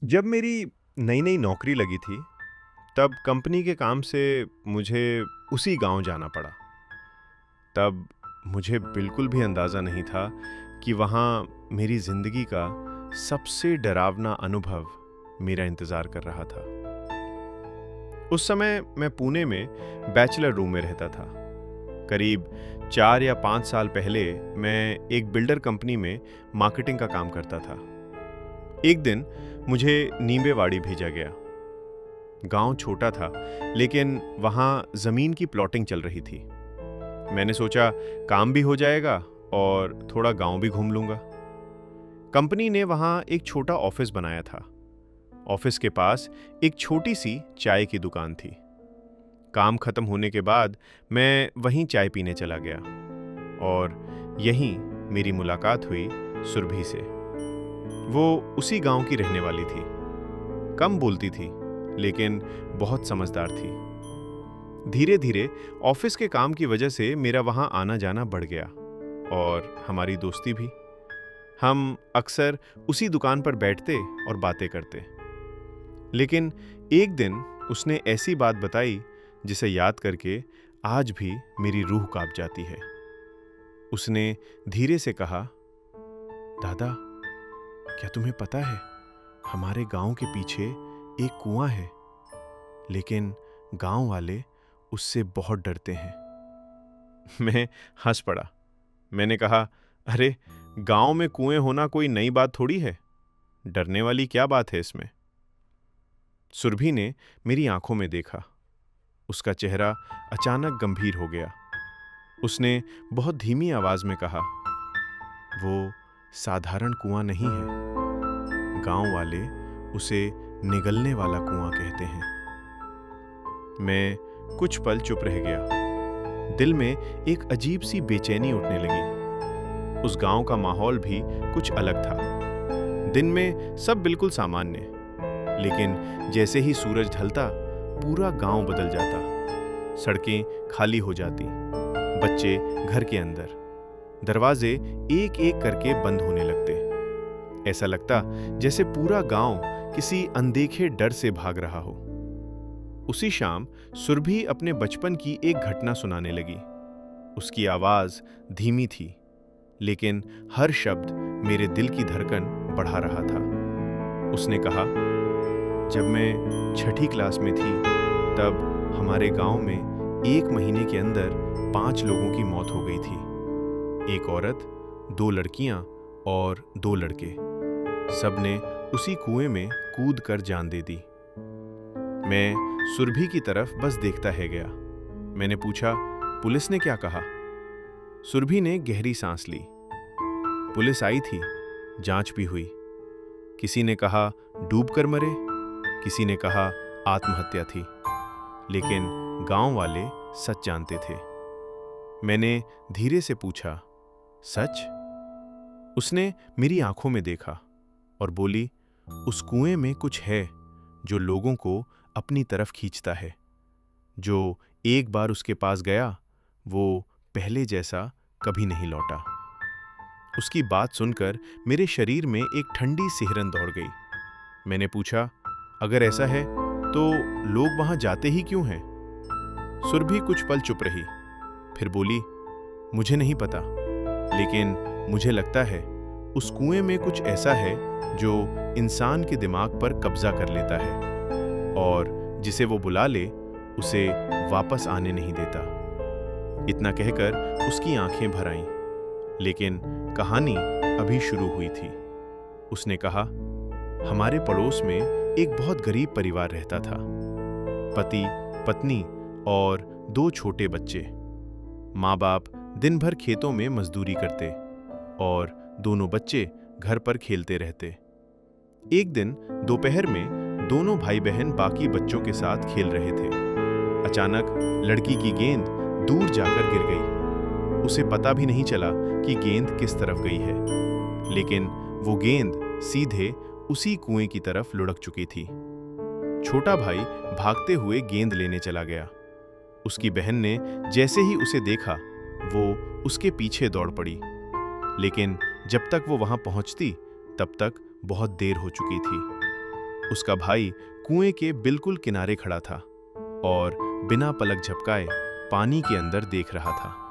जब मेरी नई नई नौकरी लगी थी, तब कंपनी के काम से मुझे उसी गांव जाना पड़ा। तब मुझे बिल्कुल भी अंदाज़ा नहीं था कि वहाँ मेरी ज़िंदगी का सबसे डरावना अनुभव मेरा इंतज़ार कर रहा था। उस समय मैं पुणे में बैचलर रूम में रहता था। करीब 4 या 5 साल पहले मैं एक बिल्डर कंपनी में मार्केटिंग का काम करता था। एक दिन मुझे नींबेवाड़ी भेजा गया। गांव छोटा था, लेकिन वहां जमीन की प्लॉटिंग चल रही थी। मैंने सोचा काम भी हो जाएगा और थोड़ा गांव भी घूम लूंगा। कंपनी ने वहां एक छोटा ऑफिस बनाया था। ऑफिस के पास एक छोटी सी चाय की दुकान थी। काम खत्म होने के बाद मैं वहीं चाय पीने चला गया और यहीं मेरी मुलाकात हुई सुरभि से। वो उसी गांव की रहने वाली थी। कम बोलती थी, लेकिन बहुत समझदार थी। धीरे धीरे ऑफिस के काम की वजह से मेरा वहां आना जाना बढ़ गया और हमारी दोस्ती भी। हम अक्सर उसी दुकान पर बैठते और बातें करते। लेकिन एक दिन उसने ऐसी बात बताई जिसे याद करके आज भी मेरी रूह कांप जाती है। उसने धीरे से कहा, दादा, क्या तुम्हें पता है, हमारे गांव के पीछे एक कुआं है, लेकिन गांव वाले उससे बहुत डरते हैं। मैं हंस पड़ा। मैंने कहा, अरे, गांव में कुएं होना कोई नई बात थोड़ी है। डरने वाली क्या बात है इसमें? सुरभि ने मेरी आंखों में देखा। उसका चेहरा अचानक गंभीर हो गया। उसने बहुत धीमी आवाज में कहा, वो साधारण कुआं नहीं है। गांव वाले उसे निगलने वाला कुआं कहते हैं। मैं कुछ पल चुप रह गया। दिल में एक अजीब सी बेचैनी उठने लगी। उस गांव का माहौल भी कुछ अलग था। दिन में सब बिल्कुल सामान्य, लेकिन जैसे ही सूरज ढलता, पूरा गांव बदल जाता। सड़कें खाली हो जाती, बच्चे घर के अंदर, दरवाजे एक एक करके बंद होने लगते। ऐसा लगता जैसे पूरा गांव किसी अनदेखे डर से भाग रहा हो। उसी शाम सुरभि अपने बचपन की एक घटना सुनाने लगी। उसकी आवाज धीमी थी, लेकिन हर शब्द मेरे दिल की धड़कन बढ़ा रहा था। उसने कहा, जब मैं 6ठी क्लास में थी, तब हमारे गांव में 1 महीने के अंदर 5 लोगों की मौत हो गई थी। एक औरत, 2 लड़कियां और 2 लड़के। सबने उसी कुएं में कूद कर जान दे दी। मैं सुरभि की तरफ बस देखता है गया। मैंने पूछा, पुलिस ने क्या कहा? सुरभि ने गहरी सांस ली। पुलिस आई थी, जांच भी हुई। किसी ने कहा डूबकर मरे, किसी ने कहा आत्महत्या थी, लेकिन गांव वाले सच जानते थे। मैंने धीरे से पूछा, सच? उसने मेरी आंखों में देखा और बोली, उस कुएं में कुछ है जो लोगों को अपनी तरफ खींचता है। जो एक बार उसके पास गया, वो पहले जैसा कभी नहीं लौटा। उसकी बात सुनकर मेरे शरीर में एक ठंडी सिहरन दौड़ गई। मैंने पूछा, अगर ऐसा है तो लोग वहां जाते ही क्यों हैं? सुरभि कुछ पल चुप रही, फिर बोली, मुझे नहीं पता, लेकिन मुझे लगता है उस कुएं में कुछ ऐसा है जो इंसान के दिमाग पर कब्जा कर लेता है और जिसे वो बुला ले, उसे वापस आने नहीं देता। इतना कहकर उसकी आंखें भर आईं, लेकिन कहानी अभी शुरू हुई थी। उसने कहा, हमारे पड़ोस में एक बहुत गरीब परिवार रहता था। पति, पत्नी और 2 छोटे बच्चे। माँ बाप दिन भर खेतों में मजदूरी करते और दोनों बच्चे घर पर खेलते रहते। एक दिन दोपहर में दोनों भाई बहन बाकी बच्चों के साथ खेल रहे थे। अचानक लड़की की गेंद दूर जाकर गिर गई। उसे पता भी नहीं चला कि गेंद किस तरफ गई है, लेकिन वो गेंद सीधे उसी कुएं की तरफ लुढ़क चुकी थी। छोटा भाई भागते हुए गेंद लेने चला गया। उसकी बहन ने जैसे ही उसे देखा, वो उसके पीछे दौड़ पड़ी, लेकिन जब तक वो वहां पहुंचती, तब तक बहुत देर हो चुकी थी। उसका भाई कुएं के बिल्कुल किनारे खड़ा था और बिना पलक झपकाए पानी के अंदर देख रहा था।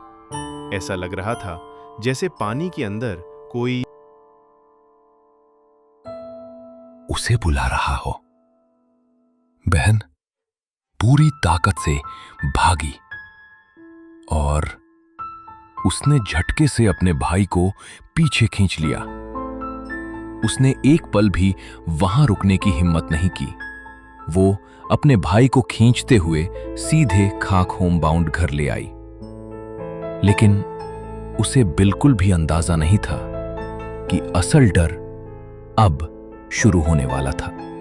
ऐसा लग रहा था जैसे पानी के अंदर कोई उसे बुला रहा हो। बहन पूरी ताकत से भागी और उसने झटके से अपने भाई को पीछे खींच लिया। उसने एक पल भी वहां रुकने की हिम्मत नहीं की। वो अपने भाई को खींचते हुए सीधे खाक होम बाउंड घर ले आई। लेकिन उसे बिल्कुल भी अंदाजा नहीं था कि असल डर अब शुरू होने वाला था।